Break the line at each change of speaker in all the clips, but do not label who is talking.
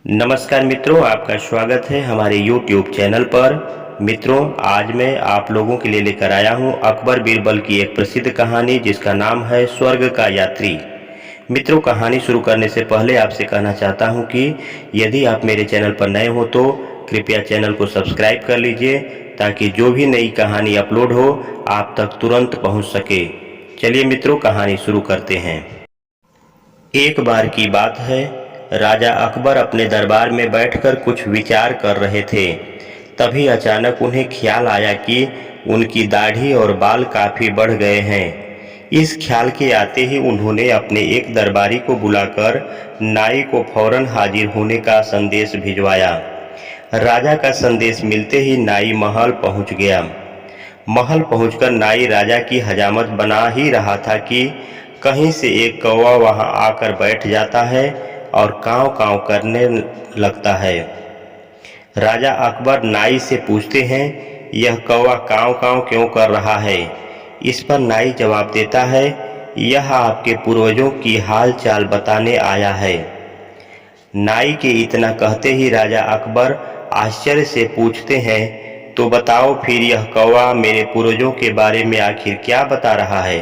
नमस्कार मित्रों, आपका स्वागत है हमारे YouTube चैनल पर। मित्रों, आज मैं आप लोगों के लिए लेकर आया हूं अकबर बीरबल की एक प्रसिद्ध कहानी जिसका नाम है स्वर्ग का यात्री। मित्रों, कहानी शुरू करने से पहले आपसे कहना चाहता हूं कि यदि आप मेरे चैनल पर नए हो तो कृपया चैनल को सब्सक्राइब कर लीजिए ताकि जो भी नई कहानी अपलोड हो आप तक तुरंत पहुँच सके। चलिए मित्रों, कहानी शुरू करते हैं। एक बार की बात है, राजा अकबर अपने दरबार में बैठकर कुछ विचार कर रहे थे। तभी अचानक उन्हें ख्याल आया कि उनकी दाढ़ी और बाल काफी बढ़ गए हैं। इस ख्याल के आते ही उन्होंने अपने एक दरबारी को बुलाकर नाई को फौरन हाजिर होने का संदेश भिजवाया। राजा का संदेश मिलते ही नाई महल पहुंच गया। महल पहुंचकर नाई राजा की हजामत बना ही रहा था कि कहीं से एक कौवा वहां आकर बैठ जाता है और काँव काँव करने लगता है। राजा अकबर नाई से पूछते हैं, यह कौवा काँव काँव क्यों कर रहा है? इस पर नाई जवाब देता है, यह आपके पूर्वजों की हाल चाल बताने आया है। नाई के इतना कहते ही राजा अकबर आश्चर्य से पूछते हैं, तो बताओ फिर यह कौवा मेरे पूर्वजों के बारे में आखिर क्या बता रहा है?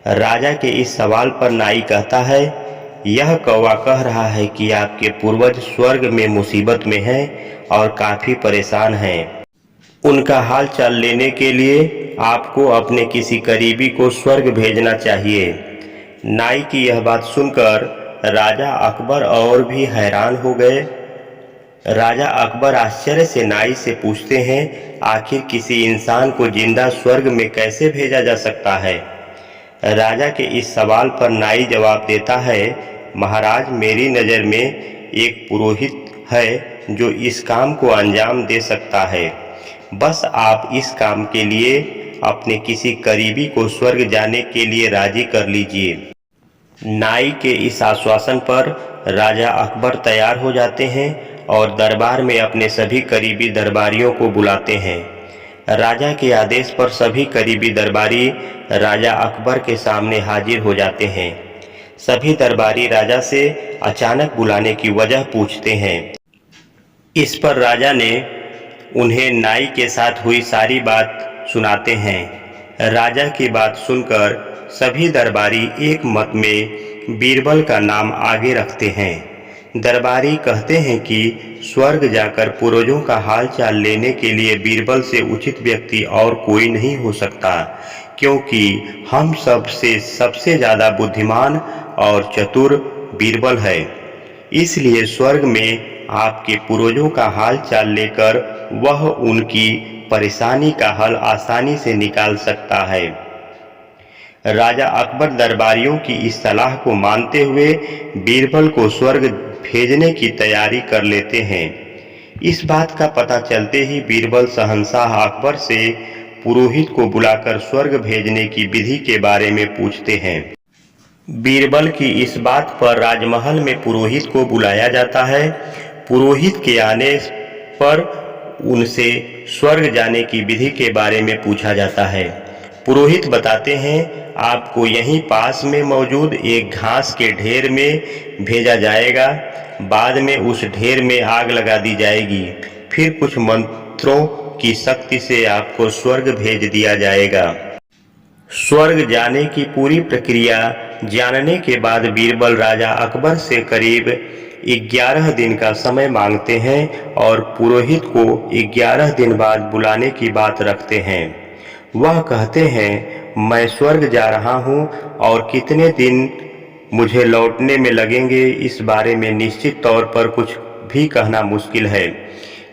राजा के इस सवाल पर नाई कहता है, यह कौवा कह रहा है कि आपके पूर्वज स्वर्ग में मुसीबत में हैं और काफी परेशान हैं। उनका हाल चाल लेने के लिए आपको अपने किसी करीबी को स्वर्ग भेजना चाहिए। नाई की यह बात सुनकर राजा अकबर और भी हैरान हो गए। राजा अकबर आश्चर्य से नाई से पूछते हैं, आखिर किसी इंसान को जिंदा स्वर्ग में कैसे भेजा जा सकता है? राजा के इस सवाल पर नाई जवाब देता है, महाराज, मेरी नज़र में एक पुरोहित है जो इस काम को अंजाम दे सकता है। बस आप इस काम के लिए अपने किसी करीबी को स्वर्ग जाने के लिए राजी कर लीजिए। नाई के इस आश्वासन पर राजा अकबर तैयार हो जाते हैं और दरबार में अपने सभी करीबी दरबारियों को बुलाते हैं। राजा के आदेश पर सभी करीबी दरबारी राजा अकबर के सामने हाजिर हो जाते हैं। सभी दरबारी राजा से अचानक बुलाने की वजह पूछते हैं। इस पर राजा ने उन्हें नाई के साथ हुई सारी बात सुनाते हैं। राजा की बात सुनकर सभी दरबारी एक मत में बीरबल का नाम आगे रखते हैं। दरबारी कहते हैं कि स्वर्ग जाकर पूर्वजों का हाल चाल लेने के लिए बीरबल से उचित व्यक्ति और कोई नहीं हो सकता, क्योंकि हम सबसे ज़्यादा बुद्धिमान और चतुर बीरबल है। इसलिए स्वर्ग में आपके पूर्वजों का हाल चाल लेकर वह उनकी परेशानी का हल आसानी से निकाल सकता है। राजा अकबर दरबारियों की इस सलाह को मानते हुए बीरबल को स्वर्ग भेजने की तैयारी कर लेते हैं। इस बात का पता चलते ही बीरबल शहंशाह अकबर से पुरोहित को बुलाकर स्वर्ग भेजने की विधि के बारे में पूछते हैं। बीरबल की इस बात पर राजमहल में पुरोहित को बुलाया जाता है। पुरोहित के आने पर उनसे स्वर्ग जाने की विधि के बारे में पूछा जाता है। पुरोहित बताते हैं, आपको यहीं पास में मौजूद एक घास के ढेर में भेजा जाएगा। बाद में उस ढेर में आग लगा दी जाएगी। फिर कुछ मंत्रों की शक्ति से आपको स्वर्ग भेज दिया जाएगा। स्वर्ग जाने की पूरी प्रक्रिया जानने के बाद बीरबल राजा अकबर से करीब 11 दिन का समय मांगते हैं और पुरोहित को 11 दिन बाद बुलाने की बात रखते हैं। वह कहते हैं, मैं स्वर्ग जा रहा हूँ और कितने दिन मुझे लौटने में लगेंगे इस बारे में निश्चित तौर पर कुछ भी कहना मुश्किल है।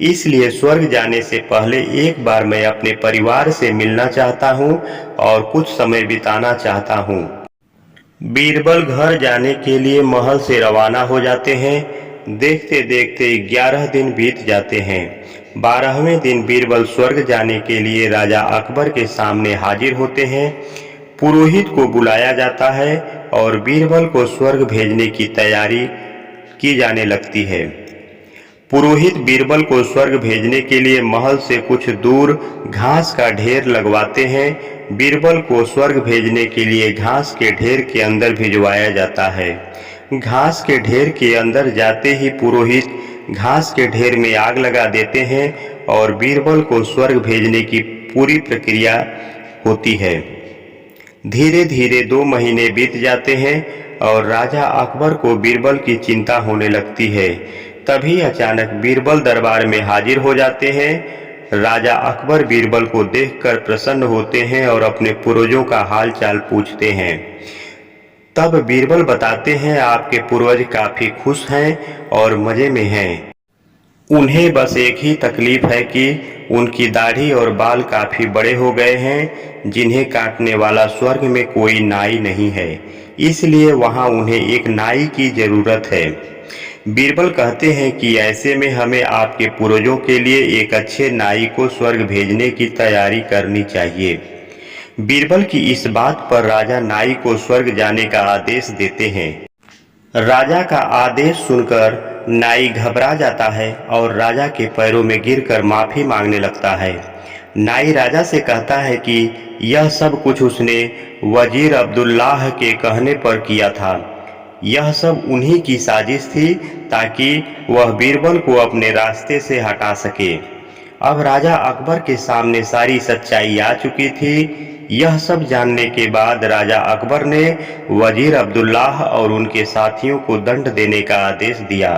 इसलिए स्वर्ग जाने से पहले एक बार मैं अपने परिवार से मिलना चाहता हूँ और कुछ समय बिताना चाहता हूँ। बीरबल घर जाने के लिए महल से रवाना हो जाते हैं। देखते देखते 11 दिन बीत जाते हैं। 12वें दिन बीरबल स्वर्ग जाने के लिए राजा अकबर के सामने हाजिर होते हैं। पुरोहित को बुलाया जाता है और बीरबल को स्वर्ग भेजने की तैयारी की जाने लगती है। पुरोहित बीरबल को स्वर्ग भेजने के लिए महल से कुछ दूर घास का ढेर लगवाते हैं। बीरबल को स्वर्ग भेजने के लिए घास के ढेर के अंदर भिजवाया जाता है। घास के ढेर के अंदर जाते ही पुरोहित घास के ढेर में आग लगा देते हैं और बीरबल को स्वर्ग भेजने की पूरी प्रक्रिया होती है। धीरे धीरे 2 महीने बीत जाते हैं और राजा अकबर को बीरबल की चिंता होने लगती है। तभी अचानक बीरबल दरबार में हाजिर हो जाते हैं। राजा अकबर बीरबल को देखकर प्रसन्न होते हैं और अपने पूर्वजों का हाल चाल पूछते हैं। तब बीरबल बताते हैं आपके पूर्वज काफी खुश हैं और मजे में हैं। उन्हें बस एक ही तकलीफ है कि उनकी दाढ़ी और बाल काफी बड़े हो गए हैं, जिन्हें काटने वाला स्वर्ग में कोई नाई नहीं है, इसलिए वहां उन्हें एक नाई की जरूरत है। बीरबल कहते हैं कि ऐसे में हमें आपके पूर्वजों के लिए एक अच्छे नाई को स्वर्ग भेजने की तैयारी करनी चाहिए। बीरबल की इस बात पर राजा नाई को स्वर्ग जाने का आदेश देते हैं। राजा का आदेश सुनकर नाई घबरा जाता है और राजा के पैरों में गिरकर माफी मांगने लगता है। नाई राजा से कहता है कि यह सब कुछ उसने वजीर अब्दुल्लाह के कहने पर किया था। यह सब उन्हीं की साजिश थी ताकि वह बीरबल को अपने रास्ते से हटा सके। अब राजा अकबर के सामने सारी सच्चाई आ चुकी थी। यह सब जानने के बाद राजा अकबर ने वजीर अब्दुल्लाह और उनके साथियों को दंड देने का आदेश दिया।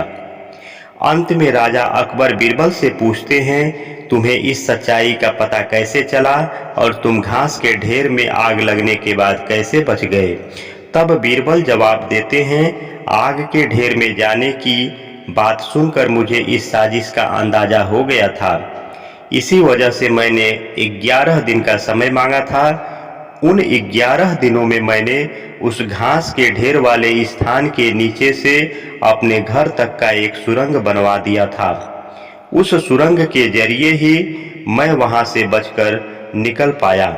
अंत में राजा अकबर बीरबल से पूछते हैं, तुम्हें इस सच्चाई का पता कैसे चला और तुम घास के ढेर में आग लगने के बाद कैसे बच गए? तब बीरबल जवाब देते हैं, आग के ढेर में जाने की बात सुनकर मुझे इस साजिश का अंदाजा हो गया था। इसी वजह से मैंने 11 दिन का समय मांगा था। उन 11 दिनों में मैंने उस घास के ढेर वाले स्थान के नीचे से अपने घर तक का एक सुरंग बनवा दिया था। उस सुरंग के जरिए ही मैं वहां से बचकर निकल पाया।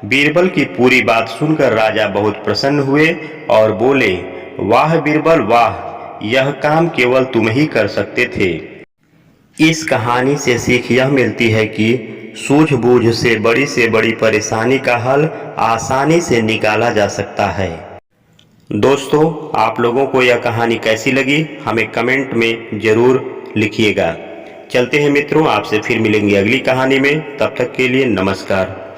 बीरबल की पूरी बात सुनकर राजा बहुत प्रसन्न हुए और बोले, वाह बीरबल वाह, यह काम केवल तुम ही कर सकते थे। इस कहानी से सीख यह मिलती है कि सूझबूझ से बड़ी परेशानी का हल आसानी से निकाला जा सकता है। दोस्तों, आप लोगों को यह कहानी कैसी लगी हमें कमेंट में जरूर लिखिएगा। चलते हैं मित्रों, आपसे फिर मिलेंगे अगली कहानी में। तब तक के लिए नमस्कार।